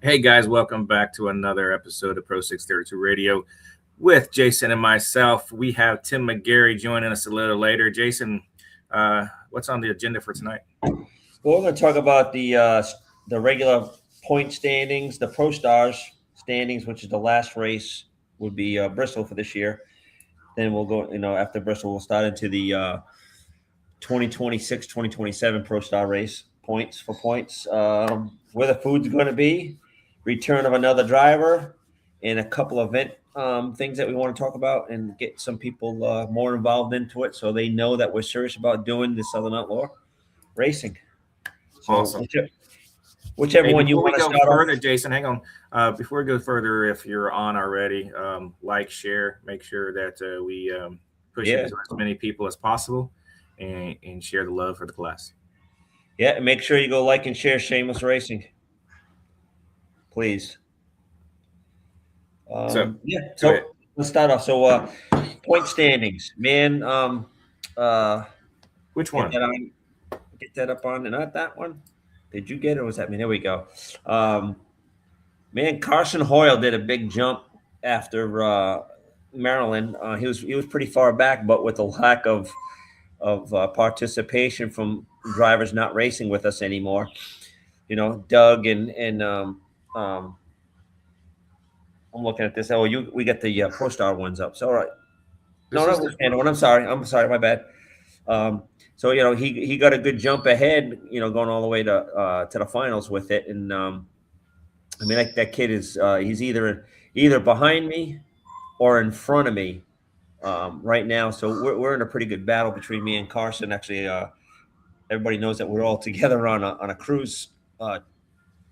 Hey guys, welcome back to another episode of Pro 632 Radio with Jason and myself. We have Tim McGary joining us a little later. Jason, what's on the agenda for tonight? Well, we're going to talk about the regular point standings, the Pro Stars standings, which is the last race would be Bristol for this year. Then we'll go, after Bristol, we'll start into the 2026-2027 Pro Star race points for points. Where the food's going to be, return of another driver, and a couple of event things that we want to talk about and get some people more involved into it so they know that we're serious about doing the Southern Outlaw racing. So Awesome. whichever one you want to start further, off. Jason, hang on. Before we go further, if you're on already, like, share, make sure that we push it to as many people as possible and share the love for the class. Yeah, and make sure you go like and share Shameless Racing, please. So let's start off. So point standings, man. Which one? Get that up on, not that one. Did you get it? Or was that me? There we go. Man, Carson Hoyle did a big jump after Maryland. He was pretty far back, but with a lack of participation from drivers not racing with us anymore. Doug and I'm looking at this. Oh, we got the Pro Star ones up. So all right. I'm sorry, my bad. So he got a good jump ahead. Going all the way to the finals with it, and I mean that kid is he's either behind me or in front of me right now. So we're in a pretty good battle between me and Carson. Actually, everybody knows that we're all together on a cruise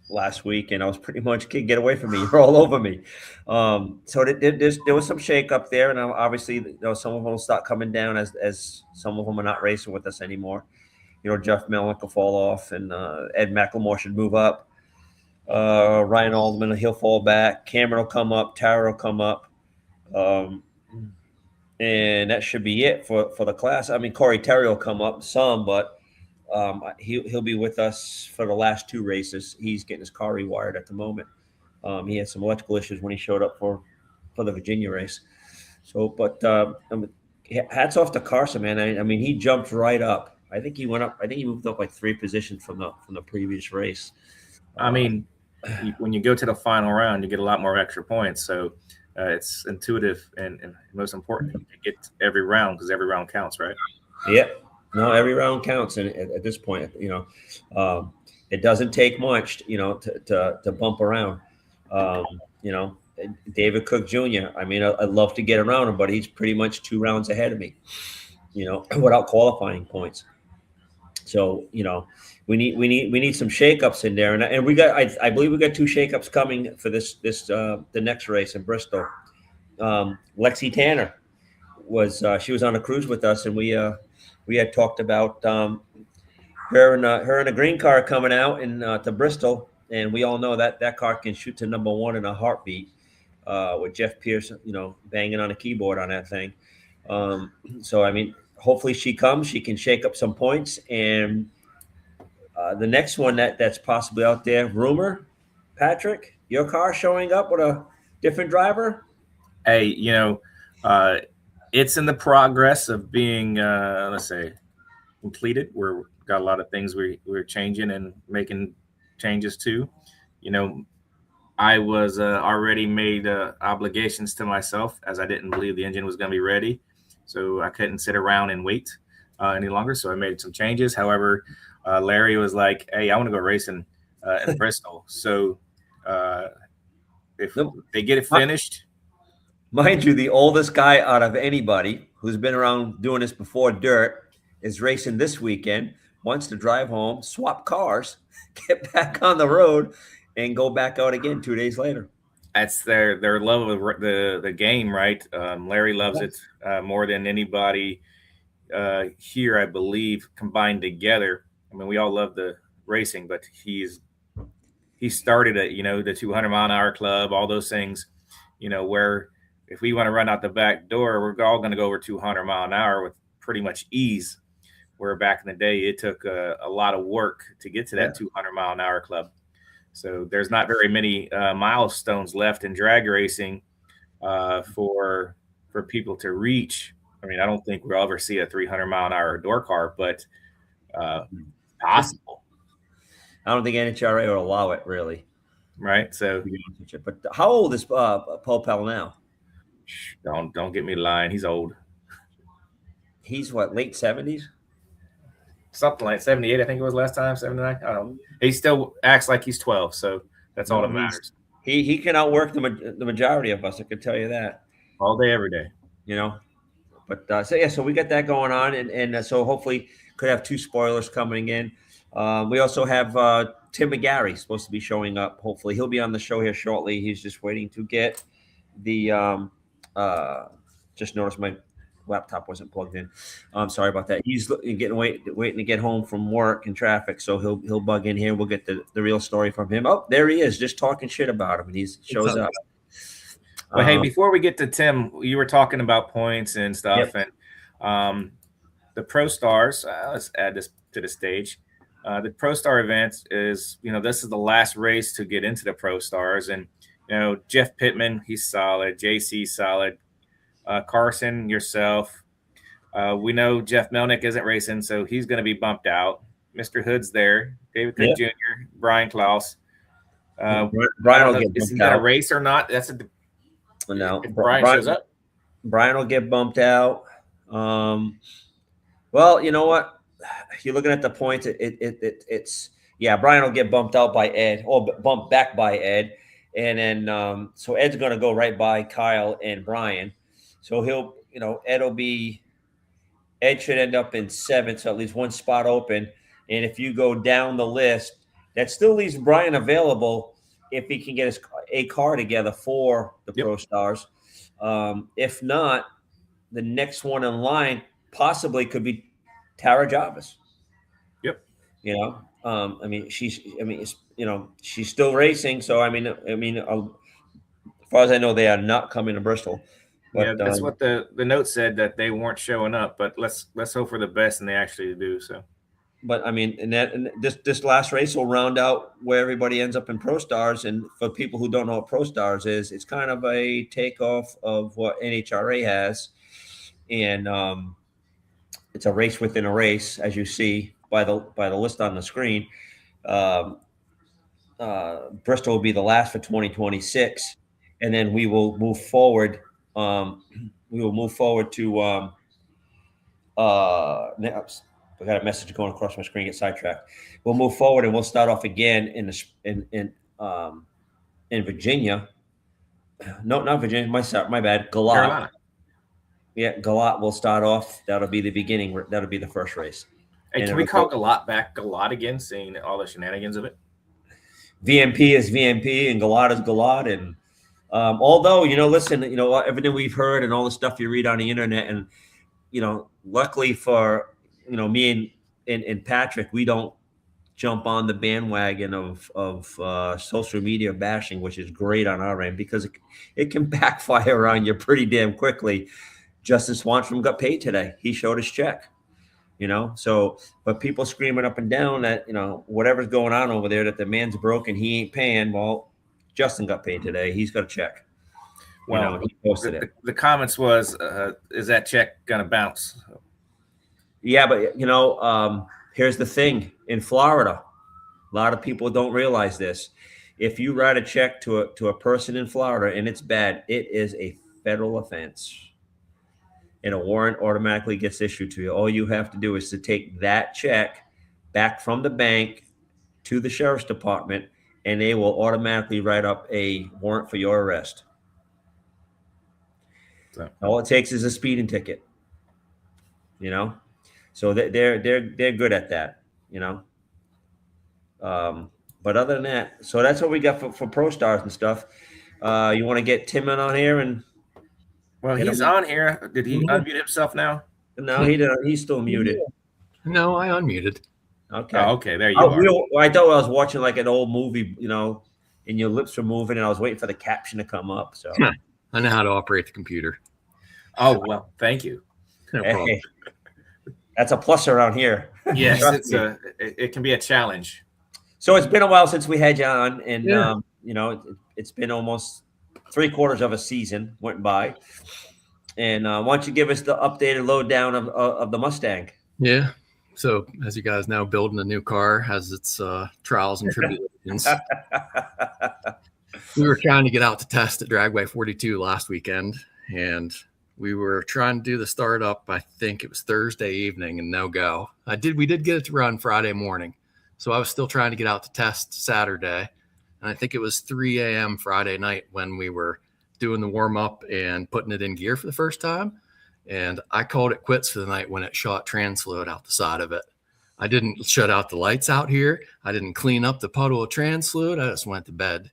last week, and I was pretty much, kid, get away from me. You're all over me. So there was some shake up there, and obviously, some of them will start coming down as some of them are not racing with us anymore. Jeff Melnick will fall off, and Ed McLemore should move up. Ryan Alderman, he'll fall back. Cameron will come up. Tara will come up. And that should be it for the class. I mean, Corey Terry will come up some, but he'll be with us for the last two races. He's getting his car rewired at the moment. He had some electrical issues when he showed up for the Virginia race. So, but hats off to Carson, man. I mean, he jumped right up. I think he went up. I think he moved up like 3 positions from the previous race. I mean, when you go to the final round, you get a lot more extra points. So it's intuitive and most important, you get every round because every round counts, right? Yeah. No, every round counts, and at this point, it doesn't take much, to bump around. David Cook Jr. I mean, I'd love to get around him, but he's pretty much 2 rounds ahead of me, without qualifying points. So we need some shakeups in there, and we got I believe we got 2 shakeups coming for this the next race in Bristol. Lexi Tanner she was on a cruise with us, and we had talked about her and a green car coming out to Bristol, and we all know that car can shoot to number 1 in a heartbeat with Jeff Pierce, banging on a keyboard on that thing. So I mean, hopefully she comes, she can shake up some points, and the next one that's possibly out there, rumor, Patrick, your car showing up with a different driver. Hey, it's in the progress of being, let's say, completed. We've got a lot of things we're changing and making changes to. I was already made obligations to myself, as I didn't believe the engine was going to be ready. So I couldn't sit around and wait any longer. So I made some changes. However, Larry was like, hey, I want to go racing in Bristol. So if they get it finished. Mind you, the oldest guy out of anybody who's been around doing this before dirt is racing this weekend, wants to drive home, swap cars, get back on the road, and go back out again 2 days later. That's their love of the game, right? Larry loves it more than anybody here, I believe, combined together. I mean, we all love the racing, but he started at the 200-mile-an-hour club, all those things, where if we want to run out the back door, we're all going to go over 200 mile an hour with pretty much ease. Where back in the day, it took a lot of work to get to that 200 mile an hour club. So there's not very many milestones left in drag racing for people to reach. I mean, I don't think we'll ever see a 300-mile-an-hour door car, but possible, I don't think NHRA will allow it, really. right? So, but how old is Paul Pell now? don't get me lying. He's old. He's what, late 70s? Something like 78, I think it was last time. 79. I don't know. He still acts like he's 12, so that's all that matters. He can outwork the majority of us. I can tell you that. All day, every day. You know. But so we got that going on, and so hopefully could have 2 spoilers coming in. We also have Tim McGary supposed to be showing up. Hopefully he'll be on the show here shortly. He's just waiting to get the just noticed my laptop wasn't plugged in. I'm sorry about that. He's waiting to get home from work and traffic, so he'll bug in here. We'll get the real story from him. Oh, there he is, just talking shit about him, and he shows up. Well, hey, before we get to Tim, you were talking about points and stuff, Yep. and the Pro Stars. Let's add this to the stage. The Pro Star event is, this is the last race to get into the Pro Stars, and Jeff Pittman, he's solid. JC solid. Carson, yourself. We know Jeff Melnick isn't racing, so he's going to be bumped out. Mr. Hood's there. David Hood Jr., Brian Klaus. Brian will get is he going to race or not? That's a no. If Brian shows up, Brian will get bumped out. Well, you know what? You're looking at the points. It's Brian will get bumped out by Ed, or bumped back by Ed, and then so Ed's going to go right by Kyle and Brian. So Ed should end up in 7th, so at least one spot open. And if you go down the list, that still leaves Brian available if he can get a car together for the Pro Stars. If not, the next one in line possibly could be Tara Jarvis. Yep. She's still racing. So as far as I know, they are not coming to Bristol. But, that's what the note said, that they weren't showing up. But let's hope for the best, and they actually do. So. But this last race will round out where everybody ends up in Pro Stars. And for people who don't know what Pro Stars is, it's kind of a takeoff of what NHRA has, and it's a race within a race, as you see by the list on the screen. Bristol will be the last for 2026, and then we will move forward. To I got a message going across my screen. Get sidetracked. We'll move forward, and we'll start off again in Virginia. No, not Virginia. My bad. Galat. Carolina. Yeah, Galat will start off. That'll be the beginning. That'll be the first race. Hey, can we call Galat back Galat again, seeing all the shenanigans of it? VMP is VMP, and Galat is Galat, and although listen, everything we've heard and all the stuff you read on the internet, and luckily for me and Patrick, we don't jump on the bandwagon of social media bashing, which is great on our end, because it can backfire on you pretty damn quickly. Justin Swanstrom got paid today. He showed his check, so, but people screaming up and down that, whatever's going on over there, that the man's broken, he ain't paying. Well, Justin got paid today. He's got a check. Well, he posted it. The comments was, is that check going to bounce? Yeah, but here's the thing. In Florida, a lot of people don't realize this. If you write a check to a person in Florida and it's bad, it is a federal offense, and a warrant automatically gets issued to you. All you have to do is to take that check back from the bank to the sheriff's department, and they will automatically write up a warrant for your arrest. So. All it takes is a speeding ticket. So they're good at that, But other than that, so that's what we got for Pro Stars and stuff. You want to get Tim in on here? And well, he's on here. Did he unmute himself now? No, he didn't. He's still muted. No, I unmuted. Okay. Oh, okay, there you are. I thought I was watching like an old movie, and your lips were moving, and I was waiting for the caption to come up. So I know how to operate the computer. Oh well, thank you. No problem. Hey, that's a plus around here. Yes, it can be a challenge. So it's been a while since we had you on, and Yeah. it's been almost 3/4 of a season went by. And why don't you give us the updated lowdown of the Mustang? Yeah. So, as you guys know, building a new car has its trials and tribulations. We were trying to get out to test at Dragway 42 last weekend, and we were trying to do the startup. I think it was Thursday evening, and no go. We did get it to run Friday morning, so I was still trying to get out to test Saturday, and I think it was 3 a.m. Friday night when we were doing the warm up and putting it in gear for the first time. And I called it quits for the night when it shot trans fluid out the side of it. I didn't shut out the lights out here. I didn't clean up the puddle of trans fluid. I just went to bed.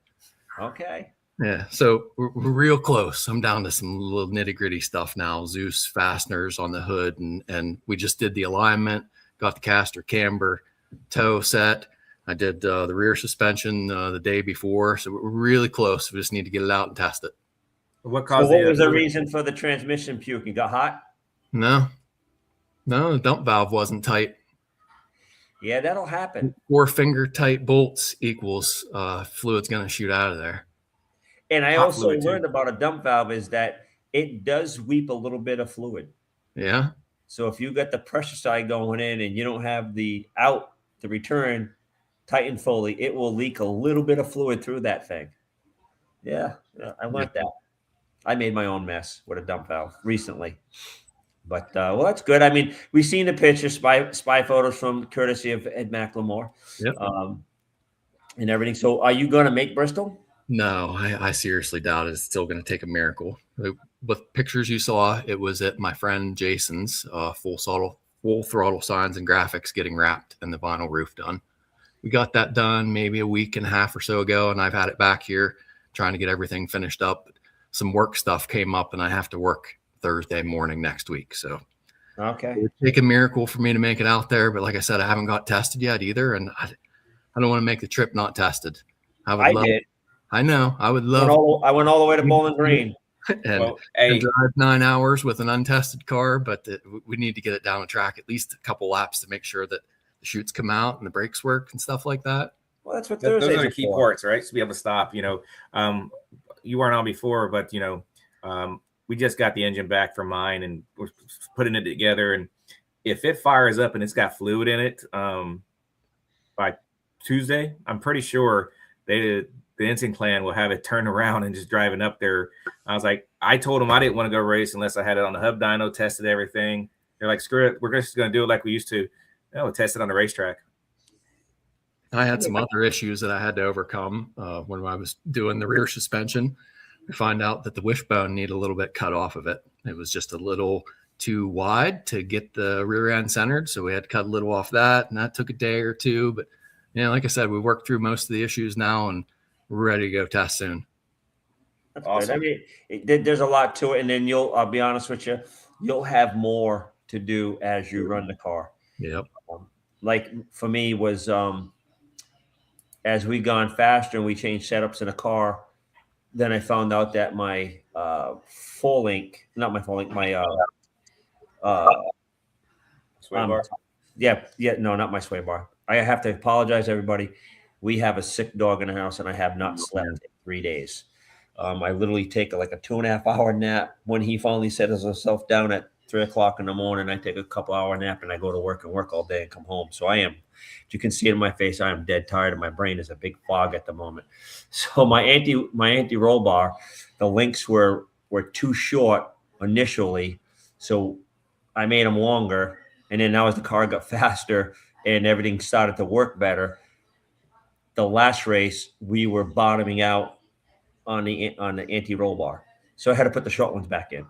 Okay. Yeah. So we're real close. I'm down to some little nitty gritty stuff now. Zeus fasteners on the hood. And we just did the alignment, got the caster camber, toe set. I did the rear suspension the day before. So we're really close. We just need to get it out and test it. What So caused what was the reason for the transmission puking? Got hot? No, the dump valve wasn't tight. Yeah, that'll happen. 4 finger tight bolts equals fluid's going to shoot out of there. And I Hot also fluid, too. learned about a dump valve is that it does weep a little bit of fluid. Yeah. So if you got the pressure side going in and you don't have the out, the return tightened fully, it will leak a little bit of fluid through that thing. Yeah, I learned that. I made my own mess with a dump valve recently. But, well, that's good. I mean, we've seen the pictures, spy photos from courtesy of Ed McLemore, Yep. and everything. So are you going to make Bristol? No, I seriously doubt it's still going to take a miracle. With pictures you saw, it was at my friend Jason's full throttle signs and graphics getting wrapped and the vinyl roof done. We got that done maybe a week and a half or so ago, and I've had it back here trying to get everything finished up. Some work stuff came up, and I have to work Thursday morning next week. So Okay. it would take a miracle for me to make it out there. But like I said, I haven't got tested yet either, and I don't want to make the trip not tested. I did. I know. I would love. I went all the way to Bowling Green. and drive 9 hours with an untested car, but we need to get it down the track at least a couple laps to make sure that the chutes come out and the brakes work and stuff like that. Well, that's what those Thursdays are the key ports, right? To be able to stop. You weren't on before, but we just got the engine back from mine and we're putting it together. And if it fires up and it's got fluid in it by Tuesday, I'm pretty sure the Instinct Clan will have it turned around and just driving up there. I was like, I told them I didn't want to go race unless I had it on the hub dyno, tested everything. They're like, screw it, we're just going to do it like we used to. Test it on the racetrack. I had some other issues that I had to overcome when I was doing the rear suspension. We find out that the wishbone needed a little bit cut off of it. It was just a little too wide to get the rear end centered, so we had to cut a little off that, and that took a day or two. But like I said, we worked through most of the issues now, and we're ready to go test soon. That's awesome. Good. I mean, there's a lot to it, and then I'll be honest with you, you'll have more to do as you run the car. Yep. Like for me was as we gone faster and we changed setups in a car, then I found out that my my sway bar. No, not my sway bar. I have to apologize, everybody. We have a sick dog in the house, and I have not slept in 3 days. I literally take like a 2.5 hour nap. When he finally settles himself down at 3 o'clock in the morning, I take a couple hour nap and I go to work and work all day and come home. So I am, you can see it in my face, I am dead tired, and my brain is a big fog at the moment. So my anti-roll bar, the links were too short initially. So I made them longer. And then now as the car got faster and everything started to work better, the last race we were bottoming out on the anti-roll bar. So I had to put the short ones back in.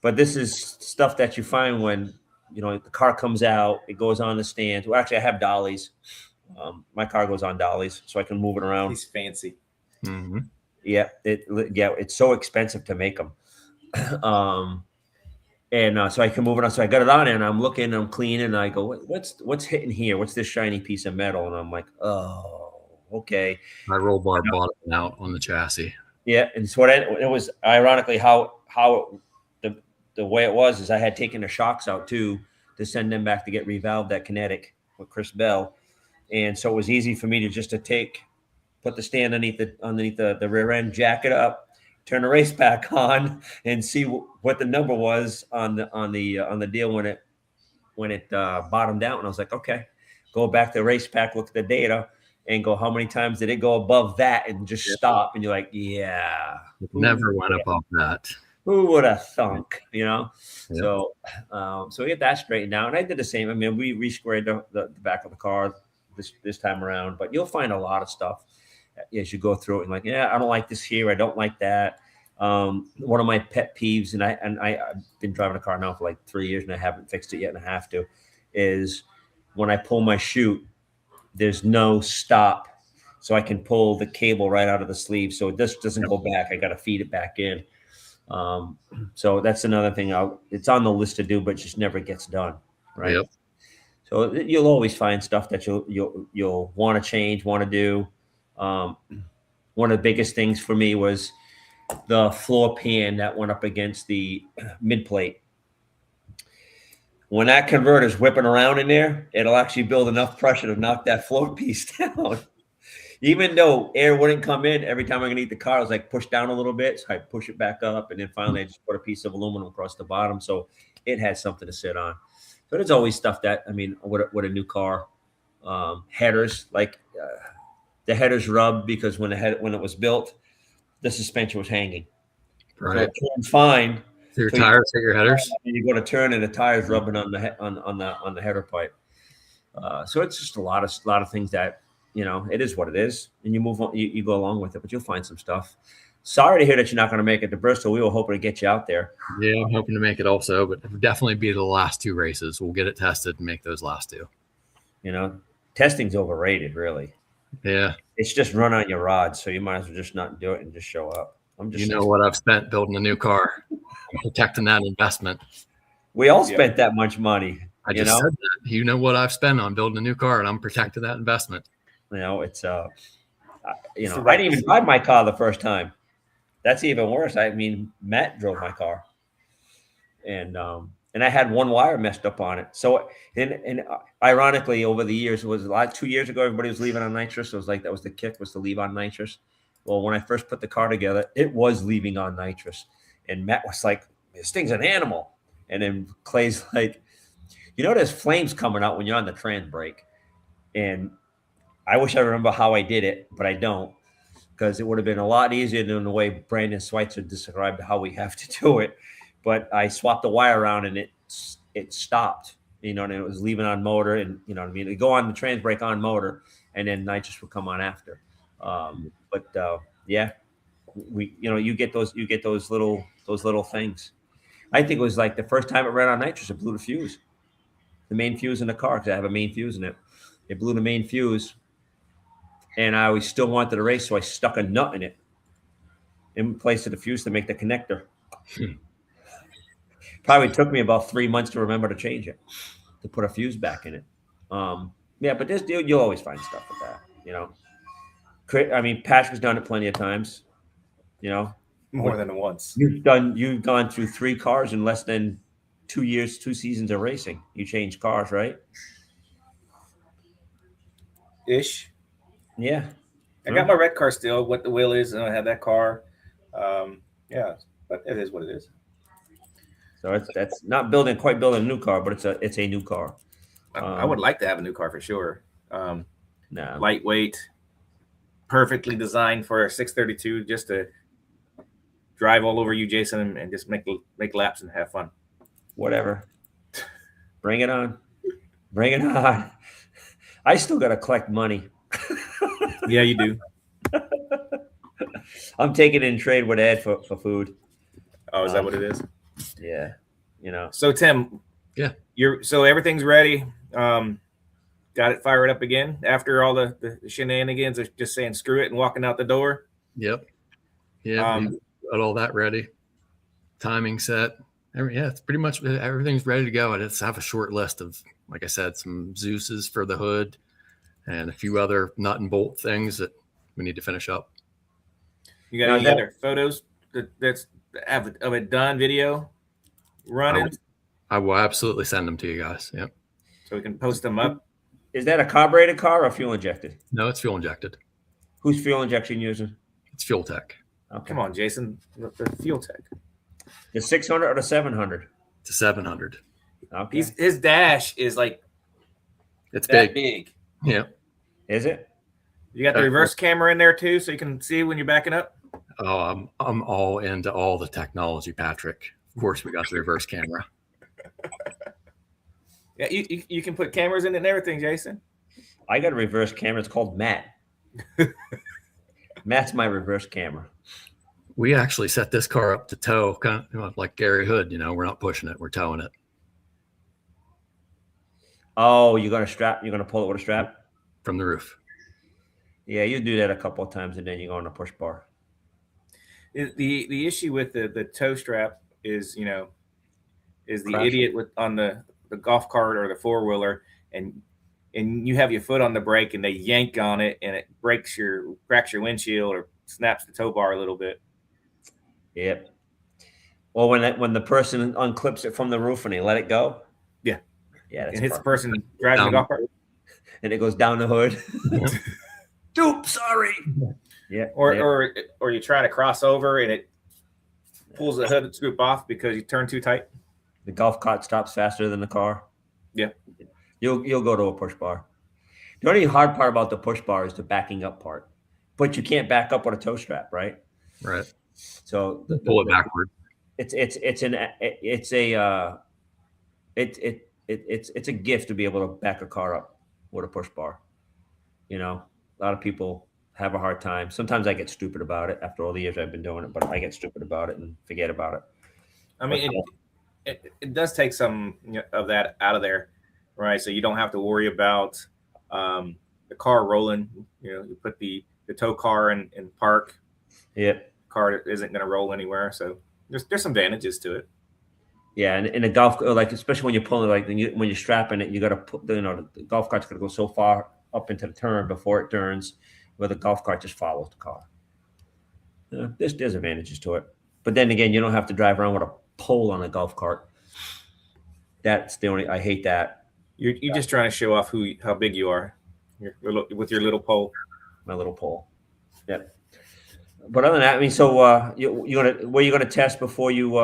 But this is stuff that you find when, the car comes out, it goes on the stands. Well, actually, I have dollies. My car goes on dollies, so I can move it around. He's fancy. Mm-hmm. Yeah, it's so expensive to make them. So I can move it on. So I got it on, and I'm looking, I'm cleaning, and I go, what's hitting here? What's this shiny piece of metal? And I'm like, oh, okay. My roll bar bottoming out on the chassis. Yeah, and so it was ironically how the way it was is I had taken the shocks out too to send them back to get revalved at Kinetic with Chris Bell, And so it was easy for me to just put the stand underneath the rear end, jack it up, turn the race pack on, and see what the number was on the deal when it bottomed out. And I was like, okay, go back to the race pack, look at the data, and go, how many times did it go above that, and just stop? And you're like, yeah, It never went above that. who would have thunk, Yeah. So we get that straightened out. And I did the same. I mean, we resquared the back of the car this time around, but you'll find a lot of stuff as you go through it. And like, yeah, I don't like this here. I don't like that. One of my pet peeves, and I've been driving a car now for like 3 years and I haven't fixed it yet, and I have to, is when I pull my chute, there's no stop. So I can pull the cable right out of the sleeve. So this doesn't go back. I got to feed it back in. So that's another thing. It's on the list to do, but just never gets done. Right. Yep. So you'll always find stuff that you'll want to change, want to do. One of the biggest things for me was the floor pan that went up against the mid plate. When that converter's whipping around in there, it'll actually build enough pressure to knock that floor piece down. Even though air wouldn't come in, every time I'm going to eat the car, I was like push down a little bit. So I push it back up. And then finally I just put a piece of aluminum across the bottom. So it has something to sit on. So there's always stuff that, I mean, with a new car, headers, like the headers rub because when it was built, the suspension was hanging. Right. So it turned fine. So your tires hit your headers? And you go to turn and the tires rubbing on the header pipe. So it's just a lot of things that, it is what it is, and you move on, you go along with it, but you'll find some stuff. Sorry to hear that you're not going to make it to Bristol. We were hoping to get you out there. Yeah, I'm hoping to make it also, but it'll definitely be the last 2 races. We'll get it tested and make those last 2. Testing's overrated, really. Yeah. It's just run on your rods, so you might as well just not do it and just show up. What I've spent building a new car, protecting that investment. We all spent that much money. I just said that. You know what I've spent on building a new car, and I'm protecting that investment. It's I didn't even drive my car the first time. That's even worse. I mean, Matt drove my car, and I had one wire messed up on it. So, and ironically, over the years, it was 2 years ago, everybody was leaving on nitrous. So it was like, that was the kick, was to leave on nitrous. Well, when I first put the car together, it was leaving on nitrous. And Matt was like, this thing's an animal. And then Clay's like, there's flames coming out when you're on the trans brake. And I wish I remember how I did it, but I don't, because it would have been a lot easier than the way Brandon Schweitzer described how we have to do it. But I swapped the wire around and it stopped, and it was leaving on motor, and it'd go on the trans brake on motor, and then nitrous would come on after. You get those little things. I think it was like the first time it ran on nitrous, it blew the fuse, the main fuse in the car, because I have a main fuse in it. It blew the main fuse, and I still wanted to race, so I stuck a nut in it in place of the fuse to make the connector. Probably took me about 3 months to remember to change it, to put a fuse back in it. But this deal, you'll always find stuff with that. I mean, Patrick's done it plenty of times. More than once. You've gone through 3 cars in less than 2 years, 2 seasons of racing. You changed cars, right? Ish. Yeah. I got my red car still, what the wheel is, and I have that car. But it is what it is. So that's not quite building a new car, but it's a new car. I would like to have a new car for sure. No. Lightweight, perfectly designed for a 632, just to drive all over you, Jason, and just make laps and have fun. Whatever. Bring it on. Bring it on. I still got to collect money. Yeah, you do. I'm taking in trade with Ed for food. Oh, is that what it is? Yeah. So Tim, yeah, so everything's ready. Got it fired up again after all the shenanigans of just saying screw it and walking out the door. Yep. Yeah. Got all that ready. Timing set. It's pretty much everything's ready to go. I just have a short list of, like I said, some Zeus's for the hood and a few other nut and bolt things that we need to finish up. You got any other photos that's of it done, video running? I will absolutely send them to you guys. Yep. So we can post them up. Is that a carbureted car or fuel injected? No, it's fuel injected. Who's fuel injection using? It's Fuel Tech. Okay. Come on, Jason. The Fuel Tech. The 600 or the 700? It's a 700. Okay. His dash is like It's that big. big. Yeah. Is it? You got the reverse camera in there too, so you can see when you're backing up. Oh, I'm all into all the technology, Patrick. Of course, we got the reverse camera. Yeah, you can put cameras in it and everything, Jason. I got a reverse camera. It's called Matt. Matt's my reverse camera. We actually set this car up to tow, kind of like Gary Hood. We're not pushing it; we're towing it Oh, you're gonna pull it with a strap from the roof. Yeah, you do that a couple of times, and then you go on a push bar. The issue with the tow strap is the Crash. idiot on the golf cart or the four wheeler, and you have your foot on the brake and they yank on it and it cracks your windshield or snaps the tow bar a little bit. Yep. Or when the person unclips it from the roof and they let it go. Yeah. Yeah. And hits the person driving the golf cart. And it goes down the hood. Oops, sorry. Yeah. Or you try to cross over and it pulls the hood scoop off because you turn too tight. The golf cart stops faster than the car. Yeah. You'll go to a push bar. The only hard part about the push bar is the backing up part, but you can't back up with a tow strap, right? Right. So Pull it backward. It's a gift to be able to back a car up with a push bar. A lot of people have a hard time. Sometimes I get stupid about it after all the years I've been doing it, but I get stupid about it and forget about it. I mean, it does take some of that out of there, right? So you don't have to worry about the car rolling. You put the tow car in park. Yep. Car isn't going to roll anywhere. So there's some advantages to it. Yeah, and in a golf, like especially when you're pulling, like when you're strapping it, you got to put the golf cart's got to go so far up into the turn before it turns, where the golf cart just follows the car. There's advantages to it, but then again, you don't have to drive around with a pole on a golf cart. That's the only I hate that. You're just trying to show off how big you are, with your little pole. My little pole. Yep. But other than that, I mean, so where you gonna test before you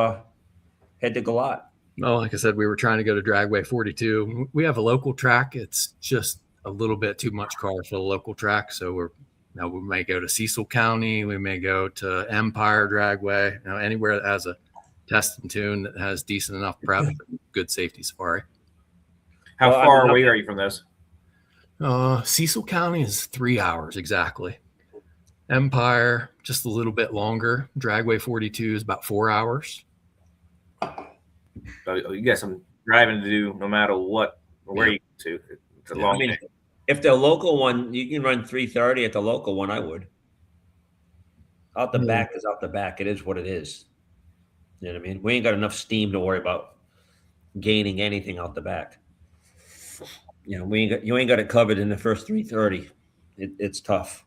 head to Galat? Oh, like I said, we were trying to go to Dragway 42. We have a local track. It's just a little bit too much cars for the local track. So we may go to Cecil County. We may go to Empire Dragway. Anywhere that has a test and tune that has decent enough prep, good safety safari. How far away are you from those? Cecil County is 3 hours exactly. Empire, just a little bit longer. Dragway 42 is about 4 hours. So you got some driving to do no matter what or where you go to. It's a long day. If the local one, you can run 330 at the local one, I would. Out the back is out the back. It is what it is. You know what I mean? We ain't got enough steam to worry about gaining anything out the back. You ain't got it covered in the first 330. It's tough.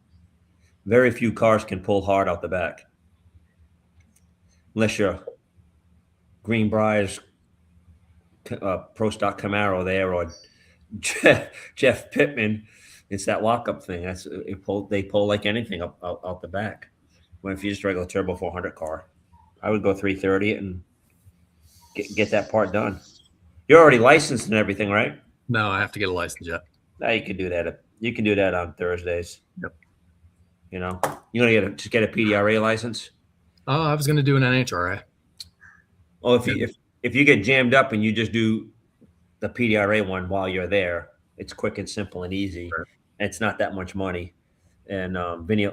Very few cars can pull hard out the back. Unless you're Greenbrier's Pro Stock Camaro there or Jeff Pittman. It's that lockup thing. They pull like anything out the back. When if you just regular turbo 400 car, I would go 330 and get that part done. You're already licensed and everything, right? No, I have to get a license yet. Now you can do that. You can do that on Thursdays. Yep. You're gonna get a PDRA license. Oh, I was going to do an NHRA. Well, if you get jammed up and you just do the PDRA one while you're there, it's quick and simple and easy. Sure. And it's not that much money. And Vinny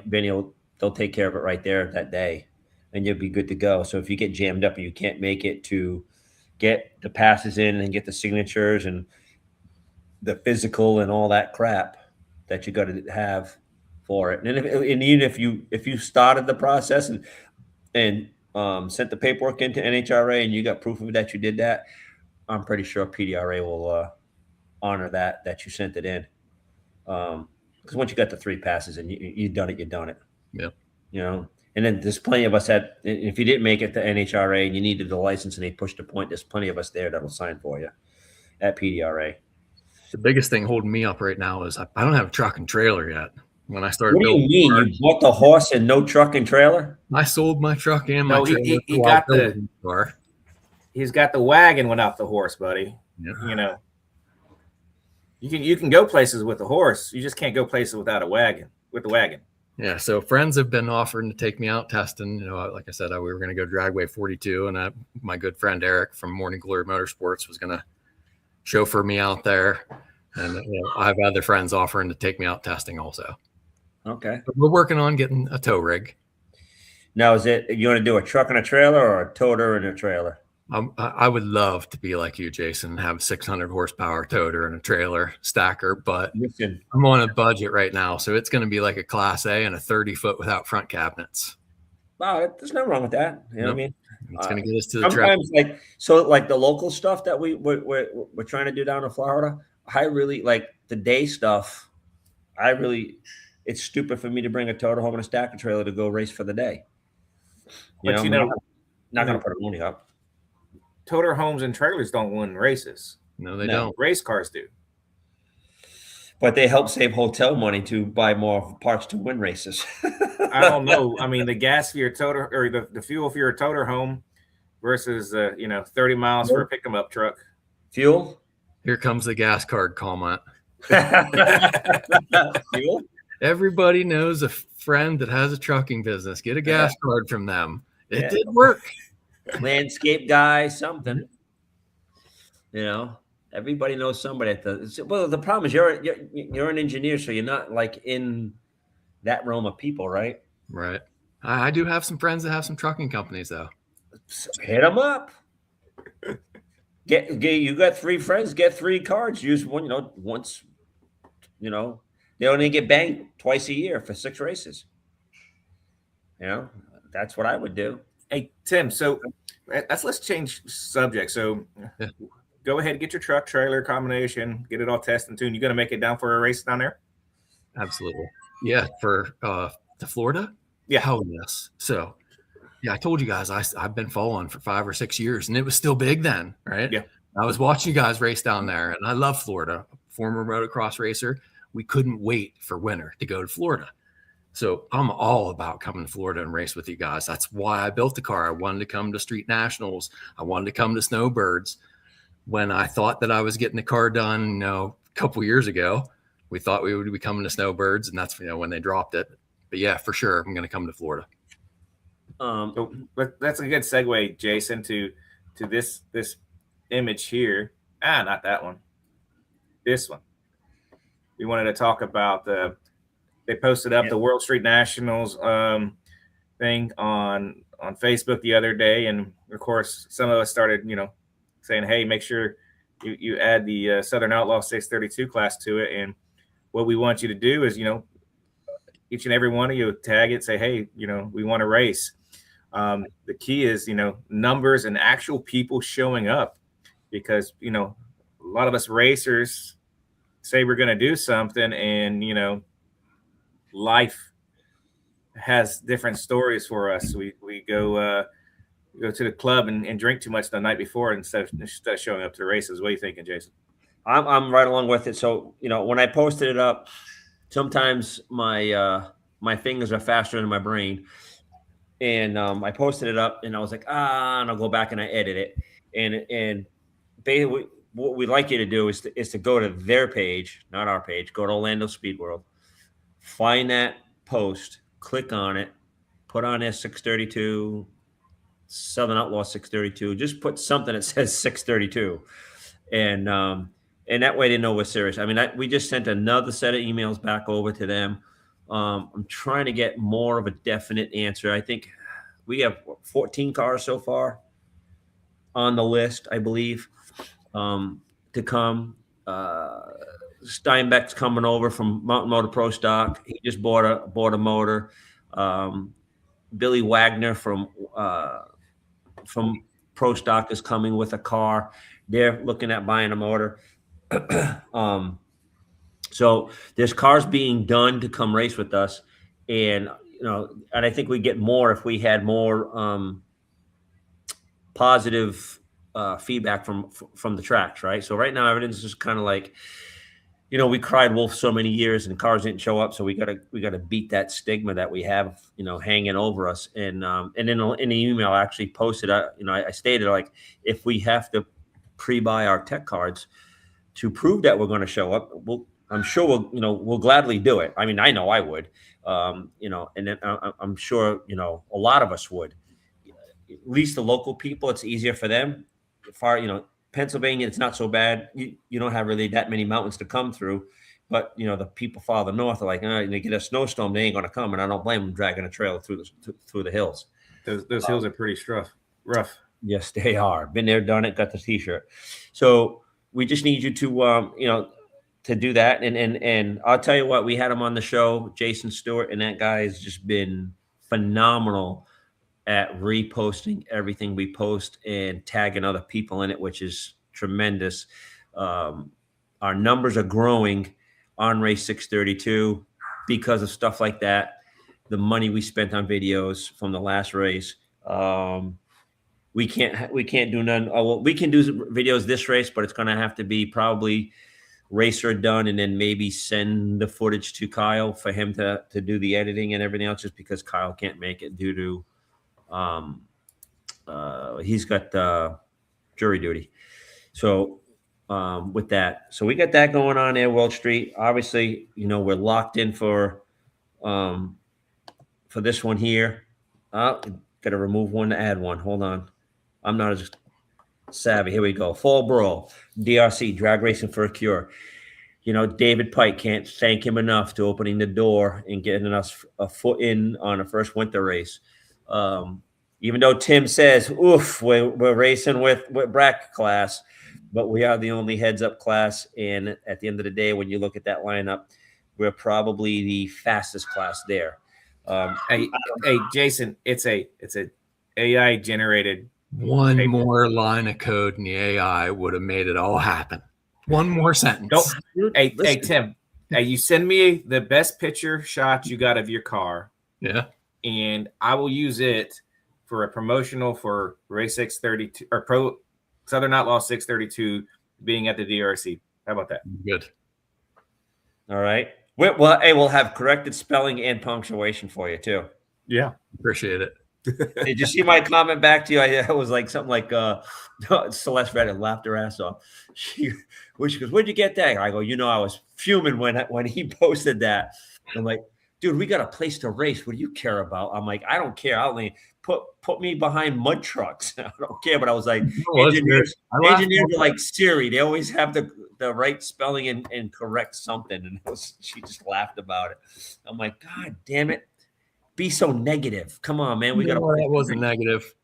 they'll take care of it right there that day, and you'll be good to go. So if you get jammed up and you can't make it to get the passes in and get the signatures and the physical and all that crap that you got to have for it, and even if you started the process and sent the paperwork into NHRA and you got proof of that you did that, I'm pretty sure PDRA will honor that you sent it in. Because once you got the 3 passes and you've done it, you've done it. Yeah. And then there's plenty of us that if you didn't make it to NHRA and you needed the license and they pushed a point, there's plenty of us there that'll sign for you at PDRA. The biggest thing holding me up right now is I don't have a truck and trailer yet. When I started What do you building mean? cars, You bought the horse and no truck and trailer? I sold my truck and my No, trailer he while got building the car. he's got the wagon without the horse, buddy. Yeah. You know, you can go places with a horse. You just can't go places without a wagon. With the wagon. Yeah, so friends have been offering to take me out testing. Like I said, we were going to go Dragway 42, and my good friend Eric from Morning Glory Motorsports was going to chauffeur me out there. And I have other friends offering to take me out testing also. Okay. But we're working on getting a tow rig. Now, is it you want to do a truck and a trailer or a toter and a trailer? I would love to be like you, Jason, and have a 600 horsepower toter and a trailer stacker, but Listen, I'm on a budget right now, so it's going to be like a Class A and a 30-foot without front cabinets. wow, there's nothing wrong with that. You know what I mean? It's going to get us to the track. Sometimes, like the local stuff that we're trying to do down in Florida. I really like the day stuff. It's stupid for me to bring a toter home and a stacker trailer to go race for the day. But not going to put a money up. Toter homes and trailers don't win races. No, they don't. Race cars do. But they help save hotel money to buy more parts to win races. I don't know. I mean, the gas for your toter or the fuel for your toter home versus 30 miles for a pick 'em up truck. Fuel? Here comes the gas card comment. Fuel? Everybody knows a friend that has a trucking business. Get a gas card from them. It did work. Landscape guy, something. Everybody knows somebody the problem is you're an engineer, so you're not like in that realm of people, right? Right. I do have some friends that have some trucking companies though. Hit them up. You got 3 friends, get 3 cards, use one, once, they only get banged twice a year for 6 races. That's what I would do. Hey, Tim, so let's change subject. So go ahead and get your truck trailer combination, get it all tested and tuned. You going to make it down for a race down there? Absolutely. Yeah. For to Florida? Yeah. Oh, yes. So, yeah, I told you guys I've been following for 5 or 6 years, and it was still big then, right? Yeah. I was watching you guys race down there, and I love Florida. Former motocross racer. We couldn't wait for winter to go to Florida. So I'm all about coming to Florida and race with you guys. That's why I built the car. I wanted to come to Street Nationals. I wanted to come to Snowbirds. When I thought that I was getting the car done, a couple years ago, we thought we would be coming to Snowbirds, and that's when they dropped it. But yeah, for sure, I'm going to come to Florida. So that's a good segue, Jason, to this image here. Not that one. This one. We wanted to talk about they posted up the World Street Nationals thing on Facebook the other day, and of course some of us started saying, hey, make sure you add the Southern Outlaw 632 class to it. And what we want you to do is each and every one of you tag it, say, hey, we want to race. The key is numbers and actual people showing up, because a lot of us racers say we're going to do something, and life has different stories for us. We go to the club and drink too much the night before instead of showing up to the races. What are you thinking, Jason? I'm right along with it. So when I posted it up, sometimes my fingers are faster than my brain, and I posted it up, and I was like, and I'll go back and I edit it, and basically what we'd like you to do is to go to their page, not our page. Go to Orlando Speed World, find that post, click on it, put on there 632, Southern Outlaw 632. Just put something that says 632, and that way they know we're serious. I mean, we just sent another set of emails back over to them. I'm trying to get more of a definite answer. I think we have 14 cars so far on the list, I believe, to come. Steinbeck's coming over from Mountain Motor Pro Stock. He just bought a motor. Billy Wagner from Pro Stock is coming with a car. They're looking at buying a motor. So there's cars being done to come race with us, and and I think we get more if we had more positive feedback from the tracks, right? So right now everything's just kind of like we cried wolf so many years and cars didn't show up. So we gotta beat that stigma that we have, hanging over us. And in the email I actually posted, I stated, like, if we have to pre-buy our tech cards to prove that we're going to show up, I'm sure we'll gladly do it. I mean, I know I would, and then I'm sure, a lot of us would. At least the local people, it's easier for them. Pennsylvania, it's not so bad. You don't have really that many mountains to come through, but the people farther north are like, they get a snowstorm, they ain't going to come, and I don't blame them dragging a trailer through the hills. Those hills are pretty rough. Yes, they are. Been there, done it, got the T-shirt. So we just need you to, to do that. And I'll tell you what, we had him on the show, Jason Stewart, and that guy has just been phenomenal at reposting everything we post and tagging other people in it, which is tremendous. Our numbers are growing on race 632 because of stuff like that. The money we spent on videos from the last race. We can't do none. Oh, well, we can do videos this race, but it's going to have to be probably racer done, and then maybe send the footage to Kyle for him to do the editing and everything else, just because Kyle can't make it due to he's got jury duty. So with that, so we got that going on there, World Street. Obviously, we're locked in for this one here. Got to remove one to add one. Hold on. I'm not as savvy. Here we go. Fall Brawl, DRC, Drag Racing for a Cure. David Pike, can't thank him enough to opening the door and getting us a foot in on the first winter race. Even though Tim says, oof, we're racing with bracket class, but we are the only heads-up class. And at the end of the day, when you look at that lineup, we're probably the fastest class there. Hey, Jason, it's a AI generated. One more line of code in the AI would have made it all happen. One more sentence. Hey, Tim, you send me the best picture shot you got of your car. Yeah. And I will use it for a promotional for Race 632 or Pro Southern Outlaw 632 being at the DRC. How about that? Good. All right. Well, hey, we'll have corrected spelling and punctuation for you too. Yeah. Appreciate it. Did you see my comment back to you? I was like something like Celeste read it, laughed her ass off. She goes, "Where'd you get that?" I go, I was fuming when he posted that. I'm like, dude, we got a place to race. What do you care about? I'm like, I don't care. I'll only put me behind mud trucks. I don't care. But I was like, engineers are like Siri. They always have the right spelling and correct something. And she just laughed about it. I'm like, God damn it. Be so negative. Come on, man. That wasn't negative.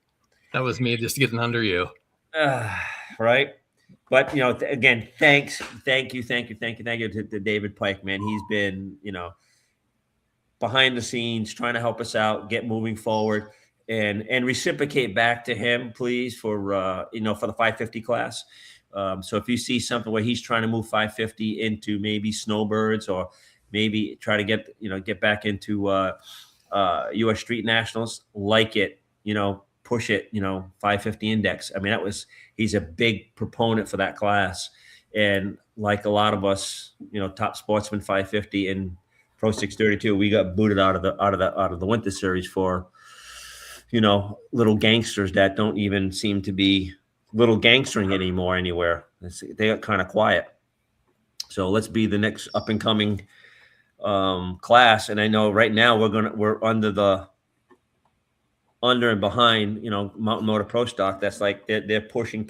That was me just getting under you. Right. But, again, thank you to David Pike, man. He's been, behind the scenes trying to help us out, get moving forward, and reciprocate back to him, please, for for the 550 class. So if you see something where he's trying to move 550 into maybe snowbirds, or maybe try to get back into U.S. Street Nationals, like it, push it, 550 index. I mean, he's a big proponent for that class. And like a lot of us, top sportsman 550 and Pro 632, we got booted out of the winter series for, little gangsters that don't even seem to be little gangstering anymore anywhere. They got kind of quiet. So let's be the next up and coming class. And I know right now we're under and behind, Mountain Motor Pro Stock. That's like they're pushing.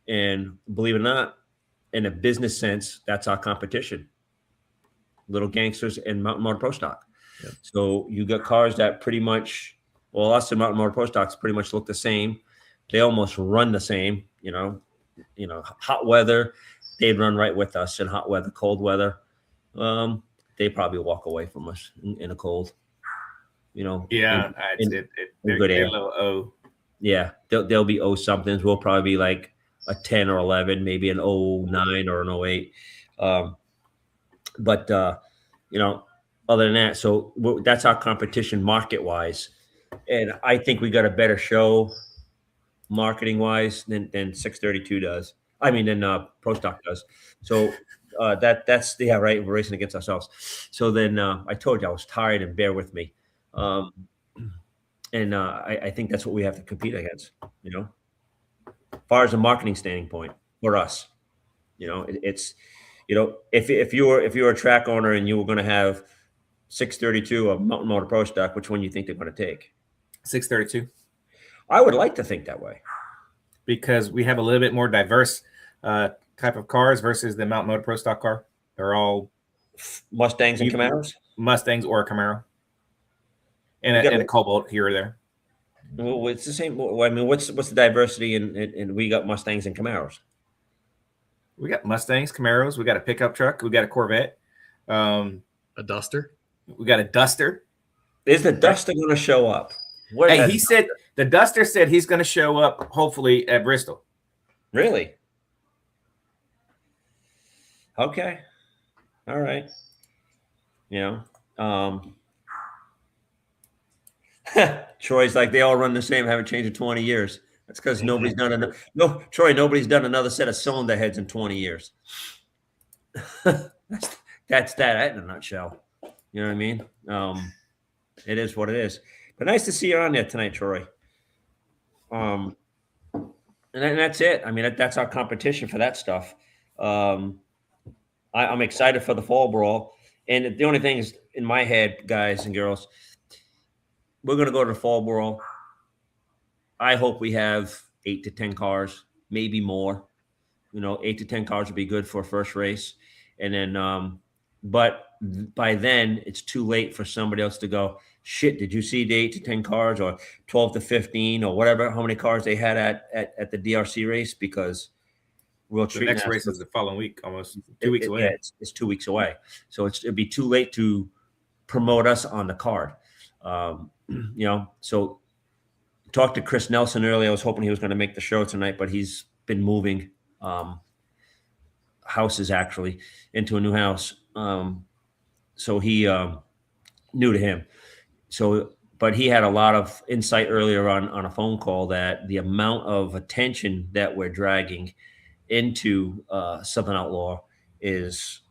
And believe it or not, in a business sense, that's our competition. Little Gangsters and Mountain Motor Pro Stock. Yep. So you got cars that pretty much, us and Mountain Motor Pro Stocks pretty much look the same. They almost run the same, hot weather, they'd run right with us. In hot weather, cold weather, they probably walk away from us in a cold, Yeah. They're a little O. Yeah. They'll be O somethings. We'll probably be like a 10 or 11, maybe an 09 or an 08. But other than that, so that's our competition market wise. And I think we got a better show marketing wise than 632 does. I mean, than Pro Stock does. So That's yeah, right. We're racing against ourselves. So then I told you I was tired, and bear with me. And I think that's what we have to compete against. As far as a marketing standing point for us, it's if you're a track owner and you were going to have 632 a Mountain Motor Pro Stock, which one you think they're going to take? 632. I would like to think that way because we have a little bit more diverse type of cars versus the Mountain Motor Pro Stock car. They're all Mustangs and Camaros. Mustangs or a Camaro, and a Cobalt here or there. Well, it's the same. I mean, what's the diversity in we got Mustangs and Camaros? We got Mustangs, Camaros. We got a pickup truck. We got a Corvette. A Duster. We got a Duster. Is the Duster going to show up? Hey, he said the Duster said he's going to show up hopefully at Bristol. Really? Okay. All right. Troy's like, they all run the same, haven't changed in 20 years. That's because nobody's done enough. No, Troy, nobody's done another set of cylinder heads in 20 years. that's that in a nutshell. You know what I mean? It is what it is. But nice to see you on there tonight, Troy. And that's it. I mean, that's our competition for that stuff. I'm excited for the fall brawl. And the only thing is in my head, guys and girls, we're going to go to the fall brawl. I hope we have 8 to 10 cars, maybe more. 8 to 10 cars would be good for a first race. And then, but by then it's too late for somebody else to go, shit, did you see the 8 to 10 cars or 12 to 15 or whatever, how many cars they had at the DRC race? Because the next race is the following week, almost 2 weeks away. Yeah, it's 2 weeks away. So it'd be too late to promote us on the card. So talked to Chris Nelson earlier. I was hoping he was going to make the show tonight, but he's been moving houses actually into a new house. So he new to him. So, but he had a lot of insight earlier on a phone call that the amount of attention that we're dragging into Southern Outlaw is,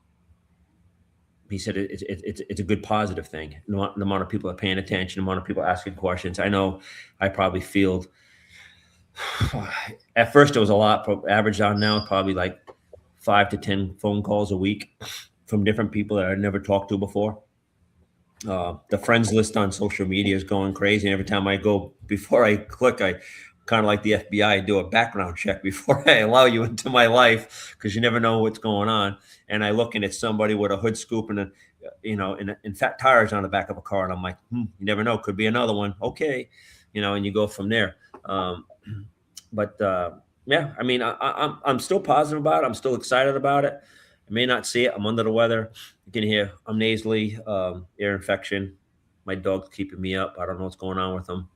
he said it's a good positive thing. The amount of people are paying attention, the amount of people asking questions. I know I probably field, at first it was a lot, but average on now probably like 5 to 10 phone calls a week from different people that I never talked to before. The friends list on social media is going crazy. And every time I go, before I click, I kind of like the FBI, I do a background check before I allow you into my life because you never know what's going on. And I look and it's somebody with a hood scoop and and fat tires on the back of a car, and I'm like, you never know, could be another one. Okay, and you go from there. Yeah, I mean, I'm still positive about it. I'm still excited about it. I may not see it. I'm under the weather. You can hear I'm nasally, ear infection. My dog's keeping me up. I don't know what's going on with him.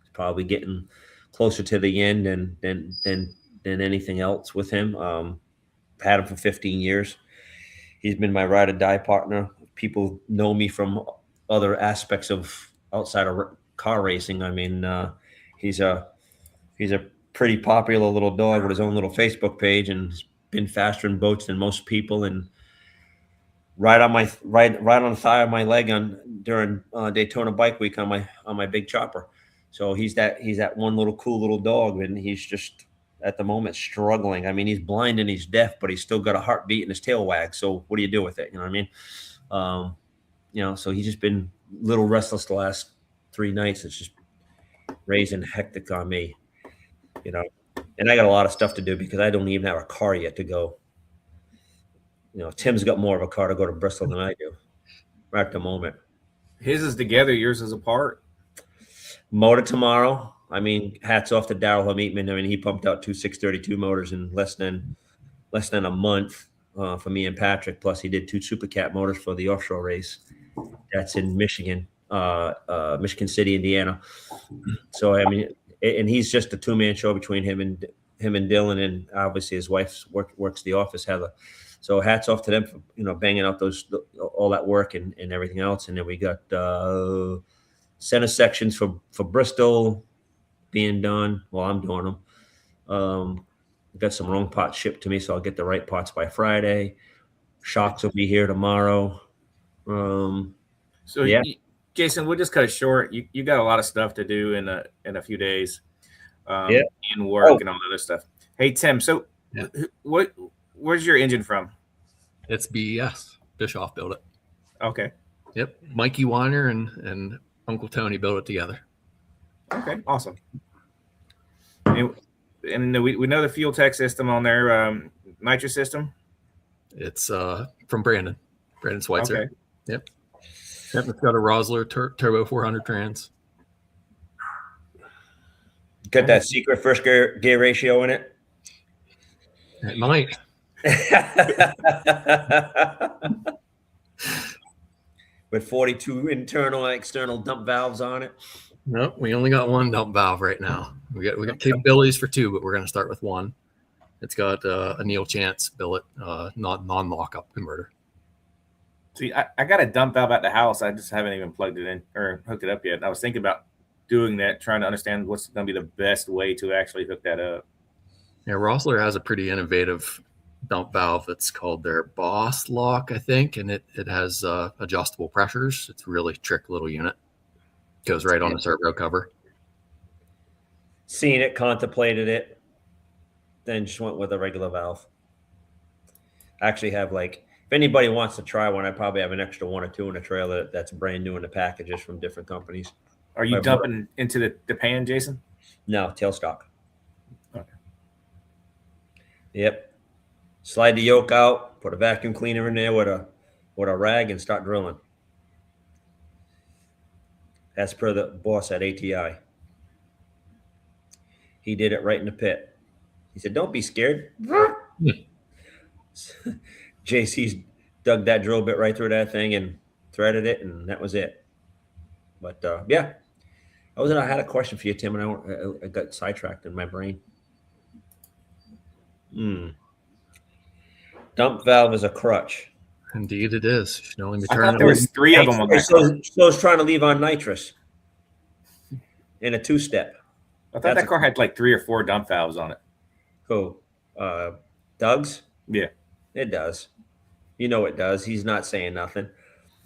It's probably getting closer to the end than anything else with him. Had him for 15 years. He's been my ride or die partner. People know me from other aspects of outside of car racing. I mean, he's a pretty popular little dog with his own little Facebook page, and has been faster in boats than most people, and right on the thigh of my leg during Daytona Bike Week on my big chopper. So he's that one little cool little dog, and he's just at the moment struggling. I mean, he's blind and he's deaf, but he's still got a heartbeat and his tail wags. So what do you do with it? You know what I mean? So he's just been a little restless the last 3 nights. It's just raising hectic on me, and I got a lot of stuff to do because I don't even have a car yet to go. Tim's got more of a car to go to Bristol than I do right at the moment. His is together, yours is apart. Motor tomorrow. I mean, hats off to Daryl Hameetman. I mean, he pumped out 2 632 motors in less than a month for me and Patrick. Plus, he did 2 Super Cat motors for the offshore race. That's in Michigan, Michigan City, Indiana. So, I mean, and he's just a 2-man show between him and Dylan, and obviously his wife works the office, Heather. So hats off to them for banging out all that work and everything else. And then we got center sections for Bristol being done while I'm doing them. Got some wrong parts shipped to me, so I'll get the right parts by Friday. Shocks will be here tomorrow. So, yeah. Jason, we'll just cut it short. You got a lot of stuff to do in a few days, Yeah. in work and all that other stuff. Hey, Tim. So, Yeah. where's your engine from? It's BES. Bischoff built it. Okay. Yep. Mikey Weiner and Uncle Tony built it together. Okay. Awesome. And we know the fuel tech system on there, nitrous system. It's from Brandon Schweitzer. Okay. Yep. Yep. It's got a Rosler Turbo 400 trans. Got that secret first gear ratio in it? It might. With 42 internal and external dump valves on it. Nope, we only got one dump valve right now. We got capabilities for two, but we're going to start with one. It's got a Neil Chance billet, non-lockup converter. See, I got a dump valve at the house. I just haven't even plugged it in or hooked it up yet. I was thinking about doing that, trying to understand what's going to be the best way to actually hook that up. Yeah, Rosler has a pretty innovative dump valve that's called their Boss Lock, I think, and it has adjustable pressures. It's a really trick little unit. Goes right on the servo cover. Seen it, contemplated it, then just went with a regular valve. I actually have, like, if anybody wants to try one, I probably have an extra one or two in the trailer that's brand new in the packages from different companies. Are you dumping into the pan, Jason? No, tailstock. Okay. Yep. Slide the yoke out, put a vacuum cleaner in there with a rag, and start drilling. As per the boss at ATI. He did it right in the pit. He said, "Don't be scared." JC's dug that drill bit right through that thing and threaded it, and that was it. But yeah, I had a question for you, Tim, and I got sidetracked in my brain. Dump valve is a crutch. Indeed, it is. You should only be I turning thought there was 3 of them on that. So it's trying to leave on nitrous in a 2-step. I thought that car had like 3 or 4 dump valves on it. Who? Doug's? Yeah. It does. You know it does. He's not saying nothing.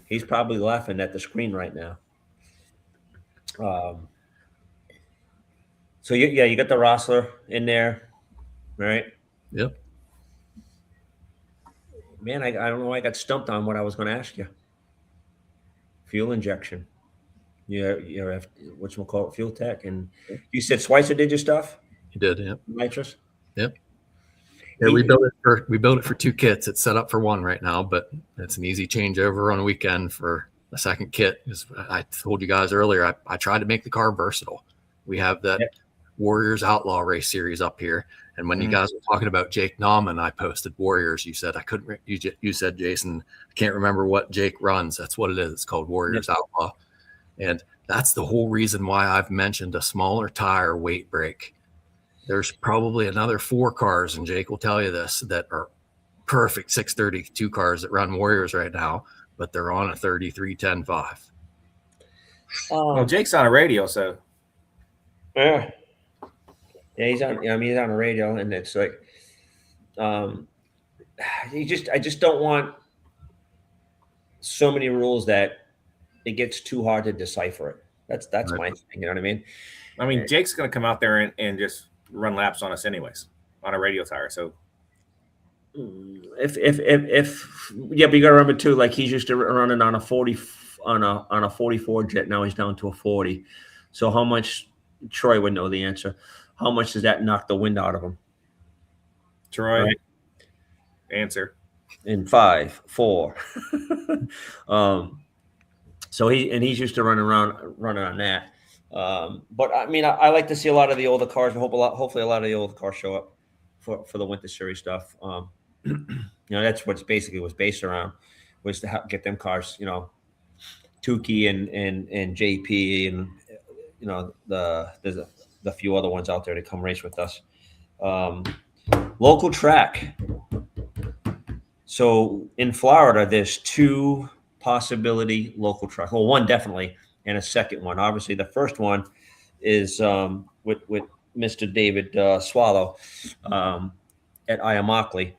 He's probably laughing at the screen right now. So you got the Rosler in there, right? Yep. Man, I don't know why I got stumped on what I was going to ask you. Fuel injection. You're whatchamacallit, fuel tech. And you said Schweitzer did your stuff? He did, yep. Nitrous? Yep. Yeah, we built it for 2 kits. It's set up for 1 right now, but it's an easy changeover on a weekend for a second kit. As I told you guys earlier, I tried to make the car versatile. We have that Warriors Outlaw race series up here. And when you guys were talking about Jake Nauman, I posted Warriors. You said I couldn't. You said, Jason, I can't remember what Jake runs. That's what it is. It's called Warriors Outlaw, and that's the whole reason why I've mentioned a smaller tire weight break. There's probably another 4 cars, and Jake will tell you this, that are perfect 632 cars that run Warriors right now, but they're on a 3310.5. Well, Jake's on a radio, so yeah. Yeah, he's on. He's on the radio, and it's like, I just don't want so many rules that it gets too hard to decipher it. That's right. My thing. You know what I mean? I mean, Jake's going to come out there and just run laps on us anyways on a radio tire. So if but you got to remember too, like he's used to running on a 40 on a 44 jet. Now he's down to a 40. So how much? Troy would know the answer. How much does that knock the wind out of him? Troy, right. Answer. In 5, 4. So he's used to running on that. But I mean, I like to see a lot of the older cars. Hopefully a lot of the older cars show up for the Winter Series stuff. That's what's basically was based around, was to get them cars, Tukey and JP, and there's a few other ones out there to come race with us. Local track. So in Florida, there's 2 possibility local tracks. Well, one definitely, and a second one. Obviously, the first one is with Mr. David Swallow at Iamockley,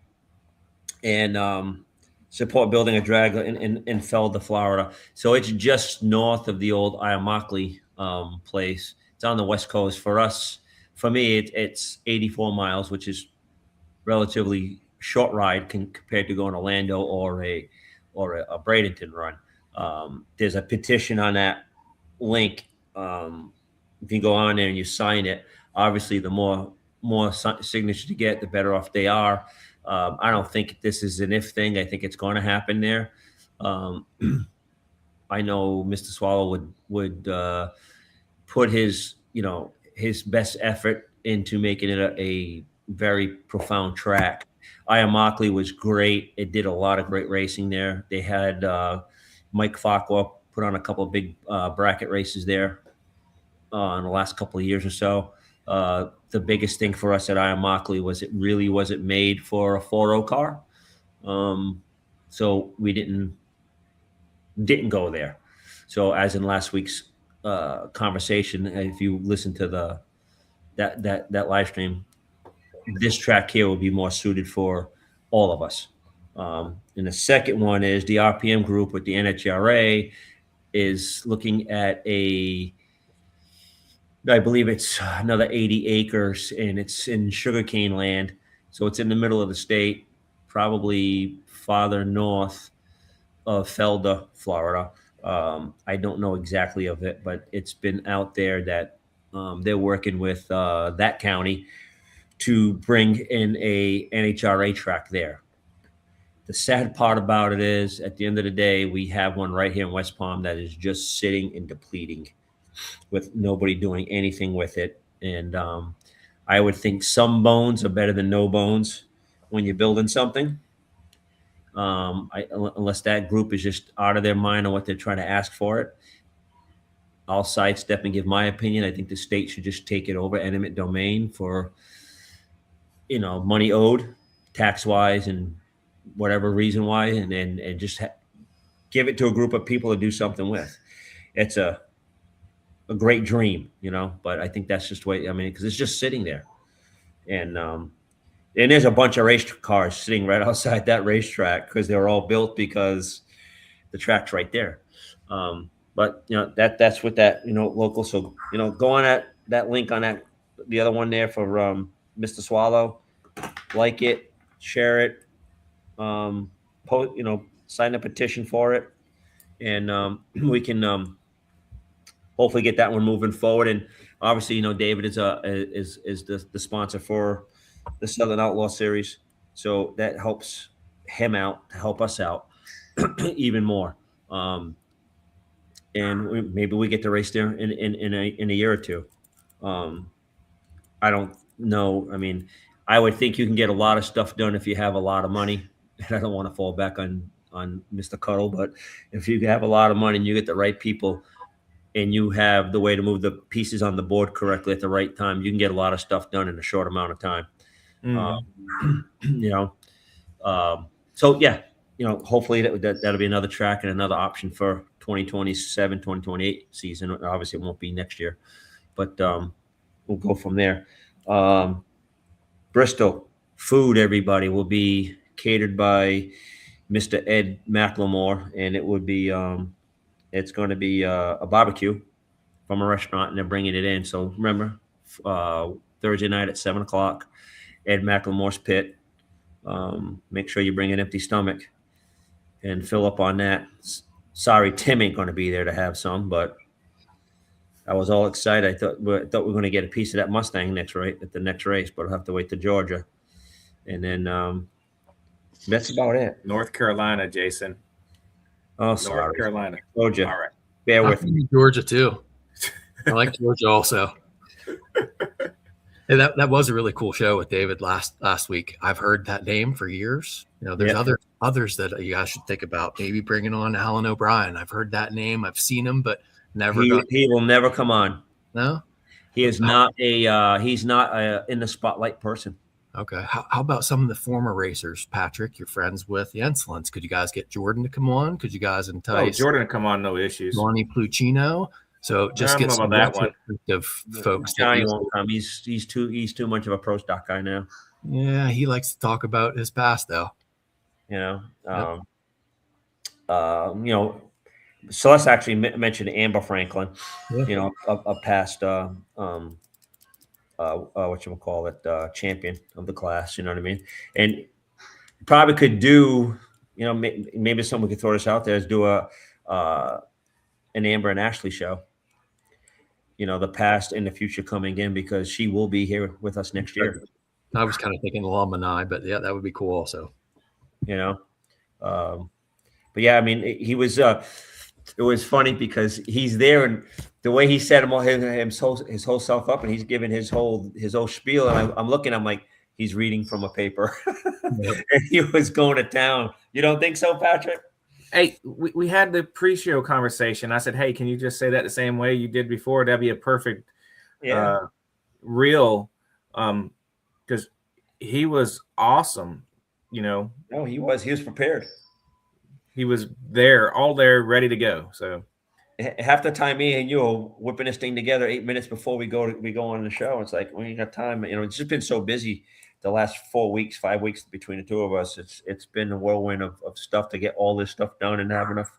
and support building a drag in Felda, Florida. So it's just north of the old Iamockley place. It's on the West Coast. For me, it's 84 miles, which is relatively short ride compared to going to Orlando or a Bradenton run. There's a petition on that link. If you go on there and you sign it, obviously the more signatures you get, the better off they are. I don't think this is an if thing. I think it's going to happen there. I know Mr. Swallow would put his best effort into making it a very profound track. Iamockley was great. It did a lot of great racing there. They had Mike Farquhar put on a couple of big bracket races there in the last couple of years or so. The biggest thing for us at Iamockley was it really wasn't made for a 4.0 car. So we didn't go there. So as in last week's conversation, if you listen to that live stream, this track here will be more suited for all of us. And the second one is the RPM group with the NHRA is looking at I believe it's another 80 acres, and it's in sugarcane land. So it's in the middle of the state, probably farther north of Felda, Florida. I don't know exactly of it, but it's been out there that they're working with that county to bring in a NHRA track there. The sad part about it is, at the end of the day, we have one right here in West Palm that is just sitting and depleting with nobody doing anything with it. And I would think some bones are better than no bones when you're building something. Unless that group is just out of their mind on what they're trying to ask for it. I'll sidestep and give my opinion. I think the state should just take it over, eminent domain, for money owed, tax-wise and whatever reason why, and just give it to a group of people to do something with. It's a great dream, but I think that's just the way, because it's just sitting there. And there's a bunch of race cars sitting right outside that racetrack because they were all built because the track's right there. But that's with that, local. So, go on that link on that, the other one there for Mr. Swallow, like it, share it, sign a petition for it, and we can hopefully get that one moving forward. And obviously, David is the sponsor for the Southern Outlaw Series, so that helps him out to help us out even more. And maybe we get to race there in a year or two. I don't know. I would think you can get a lot of stuff done if you have a lot of money. And I don't want to fall back on Mr. Cuddle, but if you have a lot of money and you get the right people and you have the way to move the pieces on the board correctly at the right time, you can get a lot of stuff done in a short amount of time. So yeah, hopefully that'll be another track and another option for 2027, 2028 season. Obviously it won't be next year, but we'll go from there. Bristol food, everybody, will be catered by Mr. Ed McLemore, and it would be it's going to be a barbecue from a restaurant, and they're bringing it in. So remember, Thursday night at 7:00, Ed McLemore's Pit. Make sure you bring an empty stomach and fill up on that. Sorry, Tim ain't going to be there to have some, but I was all excited. I thought we were going to get a piece of that Mustang at the next race, but I'll have to wait to Georgia. And then that's about it. North Carolina, Jason. Oh, sorry. North Carolina. Georgia. All right. Bear with me. Georgia, too. I like Georgia also. Hey, that was a really cool show with David last week. I've heard that name for years. There's others that you guys should think about. Maybe bringing on Alan O'Brien. I've heard that name. I've seen him, but never. He will never come on. No, he is not he's not in the spotlight person. Okay. How about some of the former racers, Patrick, you're friends with, the Insolents? Could you guys get Jordan to come on? Could you guys entice Jordan to come on? No issues. Lonnie Pluchino, So just I don't get know some about that one. retrospective folks. Johnny won't come. He's too much of a pro stock guy now. Yeah, he likes to talk about his past, though. You know, Yep. you know, Celeste actually mentioned Amber Franklin. Yeah. You know, a past champion of the class. You know what I mean? And probably could do. You know, maybe someone could throw this out there is do an Amber and Ashley show. You know, the past and the future coming in because she will be here with us next year. I was kind of thinking alumni, but yeah, that would be cool also. You know, but yeah, I mean, he was. It was funny because he's there and the way he set his whole self up and he's giving his whole spiel and I'm looking, I'm like, he's reading from a paper. Yep. And he was going to town. You don't think so, Patrick? Hey, we had the pre-show conversation. I said, hey, can you just say that the same way you did before? That'd be a perfect reel, because he was awesome. You know, No, he was prepared. He was there, all there, ready to go. So half the time, me and you are whipping this thing together 8 minutes before we go on the show. It's like we ain't got time. You know, it's just been so busy the last 4 weeks, 5 weeks between the two of us. It's been a whirlwind of stuff to get all this stuff done and have enough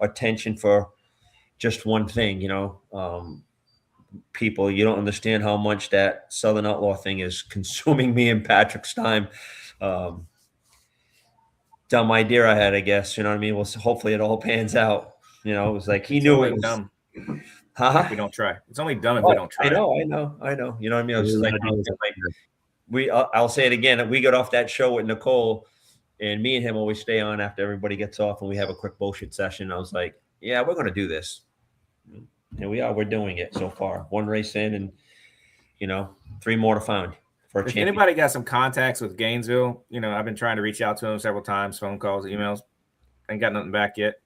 attention for just one thing. You know, people, you don't understand how much that Southern Outlaw thing is consuming me and Patrick's time. Dumb idea I had, I guess. You know what I mean? Well, so hopefully it all pans out. You know, it was like he knew it was dumb. Huh? We don't try. It's only dumb if we don't try. I know. You know what I mean? I was just I'll say it again. We got off that show with Nicole, and me and him always stay on after everybody gets off, and we have a quick bullshit session. I was like, yeah, we're gonna do this. And we are. We're doing it so far. One race in, and you know, 3 more to find. If anybody got some contacts with Gainesville, you know, I've been trying to reach out to them several times, phone calls, emails. Ain't got nothing back yet.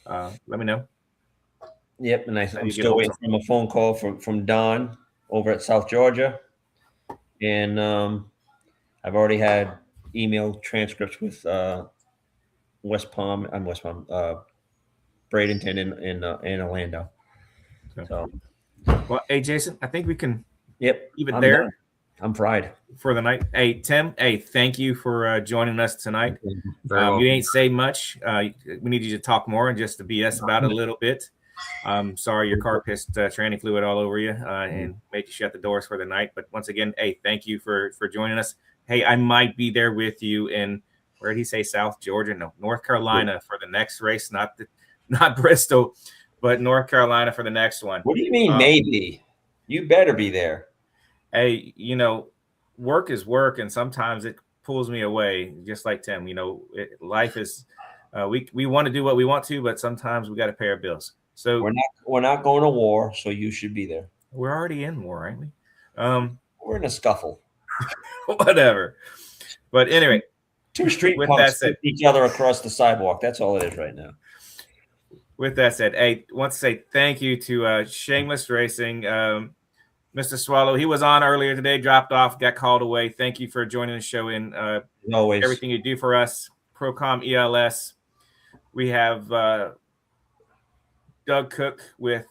Let me know. Yep, and I'm still waiting for a phone call from Don over at South Georgia. And I've already had email transcripts with Bradenton and Orlando. Okay. So, well, hey, Jason, I think we can keep it there. Done. I'm fried for the night. Hey, Tim. Hey, thank you for joining us tonight. You ain't say much. We need you to talk more and just to BS about it a little bit. Sorry your car pissed tranny fluid all over you and made you shut the doors for the night. But once again, hey, thank you for joining us. Hey, I might be there with you in, where did he say, South Georgia? No, North Carolina for the next race. Not Bristol, but North Carolina for the next one. What do you mean maybe? You better be there. Hey, you know, work is work, and sometimes it pulls me away, just like Tim. You know, life is we want to do what we want to, but sometimes we got to pay our bills. So we're not going to war, so you should be there. We're already in war, aren't we? We're in a scuffle. Whatever. But anyway, 2 street punks hit each other across the sidewalk. That's all it is right now. With that said, hey, I want to say thank you to Shameless Racing. Mr. Swallow, he was on earlier today, dropped off, got called away. Thank you for joining the show in always everything you do for us. Procom ELS. We have Doug Cook with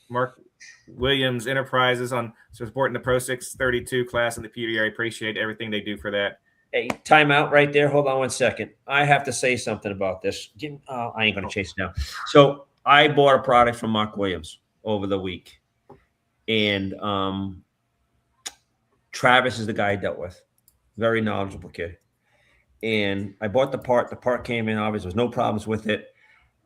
Mark Williams Enterprises on supporting the Pro 632 class in the PDR. I appreciate everything they do for that. Hey, time out right there. Hold on 1 second. I have to say something about this. I ain't going to chase it down. So I bought a product from Mark Williams over the week. And Travis is the guy I dealt with. Very knowledgeable kid. And I bought the part. The part came in. Obviously, there was no problems with it.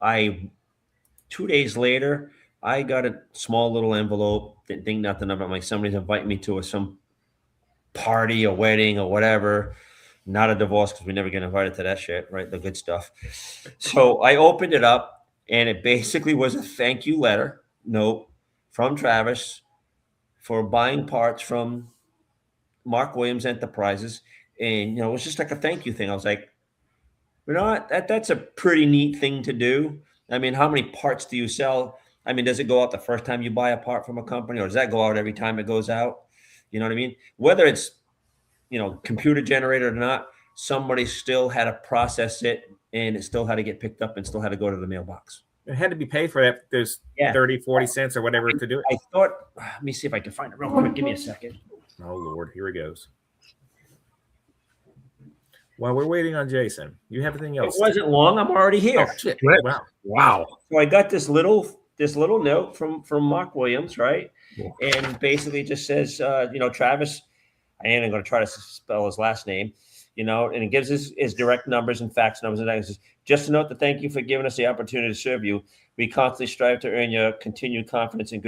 2 days later, I got a small little envelope. Didn't think nothing of it. I'm like, somebody's inviting me to some party, a wedding, or whatever. Not a divorce, because we never get invited to that shit, right? The good stuff. So I opened it up, and it basically was a thank you letter note from Travis for buying parts from Mark Williams Enterprises. And, you know, it was just like a thank you thing. I was like, you know what? That's a pretty neat thing to do. I mean, how many parts do you sell? I mean, does it go out the first time you buy a part from a company, or does that go out every time it goes out? You know what I mean? Whether it's, you know, computer generated or not, somebody still had to process it, and it still had to get picked up and still had to go to the mailbox. It had to be paid for that. There's 30, 40 cents or whatever to do it. I thought, let me see if I can find it real quick. Give me a second. Oh, Lord. Here he goes. While we're waiting on Jason, you have anything else? It wasn't long. I'm already here. Oh, shit. Wow. Wow. So I got this little note from Mark Williams, right? And basically just says, Travis, I ain't going to try to spell his last name, and it gives his direct numbers and fax numbers. And it says, just to note that thank you for giving us the opportunity to serve you. We constantly strive to earn your continued confidence and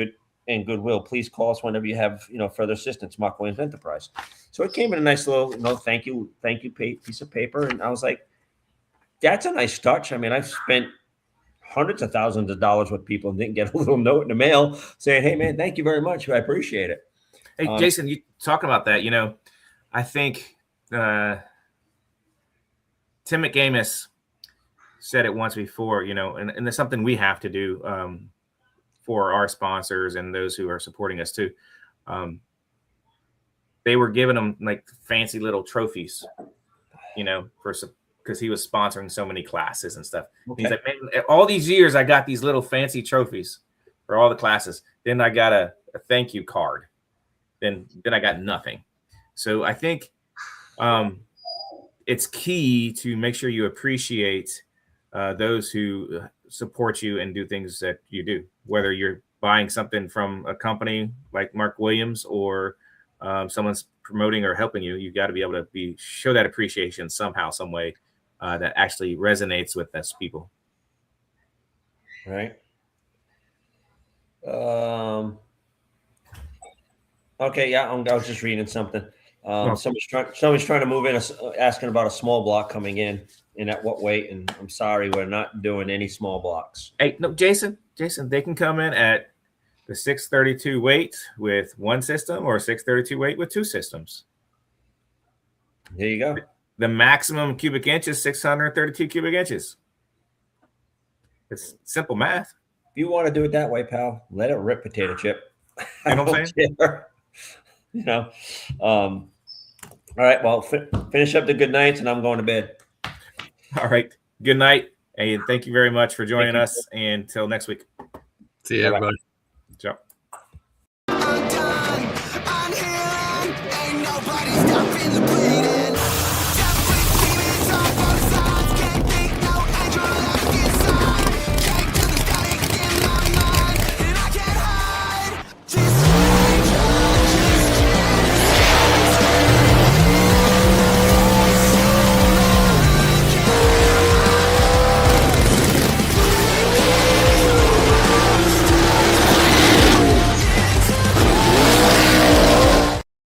goodwill. Please call us whenever you have, further assistance. Mark Williams Enterprise. So it came in a nice little, thank you piece of paper. And I was like, that's a nice touch. I mean, I've spent hundreds of thousands of dollars with people and didn't get a little note in the mail saying, hey, man, thank you very much. I appreciate it. Hey, Jason, you talking about that, I think Tim McGay said it once before, and there's something we have to do for our sponsors and those who are supporting us too. They were giving them like fancy little trophies, because he was sponsoring so many classes and stuff. Okay. He's like, man, all these years I got these little fancy trophies for all the classes. Then I got a thank you card. Then I got nothing. So I think it's key to make sure you appreciate those who support you and do things that you do, whether you're buying something from a company like Mark Williams or someone's promoting or helping you. You got to be able to show that appreciation somehow, some way that actually resonates with those people. Right. Okay. Yeah. I was just reading something. Someone's trying to move in, asking about a small block coming in and at what weight. And I'm sorry, we're not doing any small blocks. Hey, no, Jason, they can come in at the 632 weight with one system or 632 weight with two systems. There you go. The maximum cubic inch is 632 cubic inches. It's simple math. If you want to do it that way, pal, let it rip, potato chip. You know what I'm saying? All right. Well, finish up the good nights, and I'm going to bed. All right. Good night, and thank you very much for joining us. And until next week. See you, everybody. Ciao.